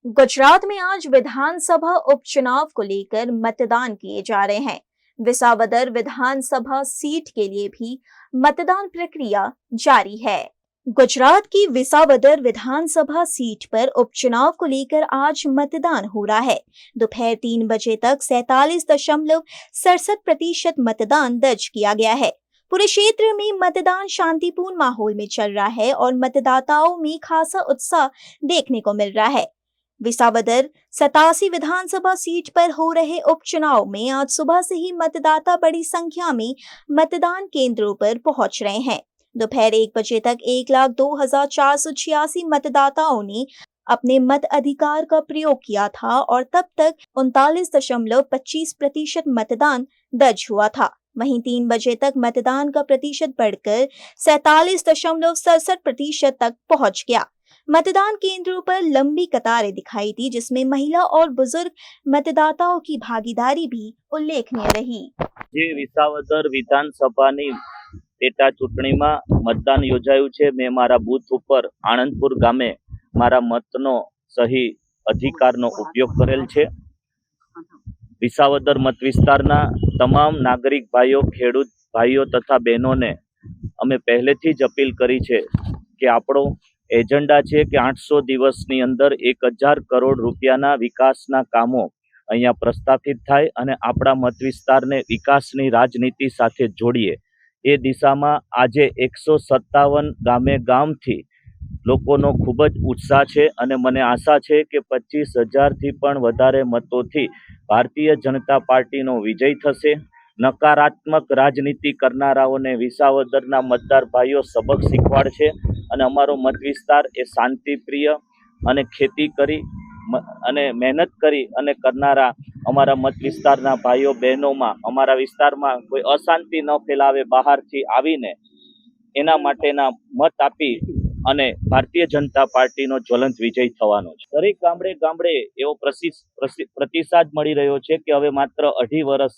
गुजरात में आज विधानसभा उपचुनाव को लेकर मतदान किए जा रहे हैं। विसावदर विधानसभा सीट के लिए भी मतदान प्रक्रिया जारी है। गुजरात की विसावदर विधानसभा सीट पर उपचुनाव को लेकर आज मतदान हो रहा है। दोपहर 3 बजे तक 47.67% मतदान दर्ज किया गया है। पूरे क्षेत्र में मतदान शांतिपूर्ण माहौल में चल रहा है और मतदाताओं में खासा उत्साह देखने को मिल रहा है। विसावदर 87 विधानसभा सीट पर हो रहे उपचुनाव में आज सुबह से ही मतदाता बड़ी संख्या में मतदान केंद्रों पर पहुंच रहे हैं। दोपहर 1 बजे तक 1,02,486 मतदाताओं ने अपने मत अधिकार का प्रयोग किया था और तब तक 39.25% मतदान दर्ज हुआ था। वहीं 3 बजे तक मतदान का प्रतिशत बढ़कर 47.67% तक पहुंच गया। मतदान केंद्रों पर लंबी कतारें दिखाई दी, जिसमें महिला और बुजुर्ग मतदाताओं की भागीदारी भी उल्लेखनीय रही। જે વિસાવદર વિધાનસભાની પેટા ચૂંટણીમાં મતદાન યોજાયું છે, મેં મારા બૂથ ઉપર આણંદપુર ગામે મારા મતનો સહી અધિકારનો ઉપયોગ કરેલ છે। વિસાવદર મત વિસ્તારના તમામ નાગરિક ભાઈઓ, ખેડૂત ભાઈઓ તથા બહેનોને અમે પહેલેથી જ અપીલ કરી છે કે આપણો એજન્ડા છે કે 800 દિવસની અંદર 1000 કરોડ રૂપિયાના વિકાસના કામો અહીંયા પ્રસ્થાપિત થાય અને આપણા મત વિસ્તારને વિકાસની રાજનીતિ સાથે જોડીએ। એ દિશામાં આજે 157 ગામે ગામથી લોકોનો ખૂબ જ ઉત્સાહ છે અને મને આશા છે કે 25,000થી પણ વધારે મતોથી ભારતીય જનતા પાર્ટીનો વિજય થશે। નકારાત્મક રાજનીતિ કરનારાઓને વિસાવદરના મતદાર ભાઈઓ સબક શીખવાડશે અને અમારો મત વિસ્તાર એ શાંતિપ્રિય અને ખેતી કરી અને મહેનત કરી અને કરનારા અમારા મત વિસ્તારના ભાઈઓ બહેનોમાં અમારા વિસ્તારમાં કોઈ અશાંતિ ન ફેલાવે, બહારથી આવીને એના માટેના મત આપી અને ભારતીય જનતા પાર્ટીનો જ્વલંત વિજય થવાનો છે। દરેક ગામડે ગામડે એવો પ્રતિસાદ મળી રહ્યો છે કે હવે માત્ર 2.5 વર્ષ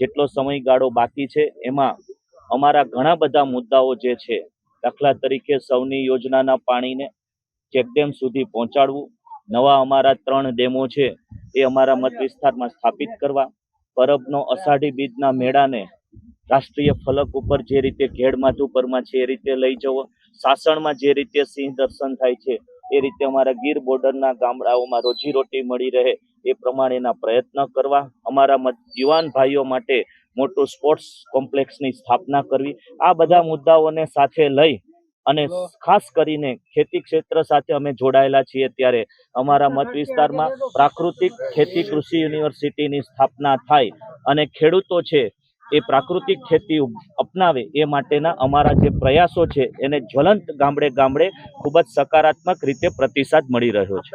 જેટલો સમયગાળો બાકી છે। એમાં અમારા ઘણા બધા મુદ્દાઓ જે છે, દાખલા તરીકે સૌની યોજનાના પાણીને ચેકડેમ સુધી પહોંચાડવું, નવા અમારા 3 ડેમો છે એ અમારા મત વિસ્તારમાં સ્થાપિત કરવા, પરબનો અષાઢી બીજના મેળાને રાષ્ટ્રીય ફલક ઉપર જે રીતે ઘેડમાધુપરમાં છે એ રીતે લઈ જવો, સાસણમાં જે રીતે સિંહ દર્શન થાય છે એ રીતે અમારા ગીર બોર્ડરના ગામડાઓમાં રોજીરોટી મળી રહે એ પ્રમાણેના પ્રયત્ન કરવા, અમારા યુવાન ભાઈઓ માટે મોટું સ્પોર્ટ્સ કોમ્પ્લેક્સની સ્થાપના કરવી, આ બધા મુદ્દાઓને સાથે લઈ અને ખાસ કરીને ખેતી ક્ષેત્ર સાથે અમે જોડાયેલા છીએ ત્યારે અમારા મત વિસ્તારમાં પ્રાકૃતિક ખેતી કૃષિ યુનિવર્સિટીની સ્થાપના થાય અને ખેડૂતો છે એ પ્રાકૃતિક ખેતી અપનાવે એ માટેના અમારા જે પ્રયાસો છે એને જ્વલંત ગામડે ગામડે ખૂબ જ સકારાત્મક રીતે પ્રતિસાદ મળી રહ્યો છે।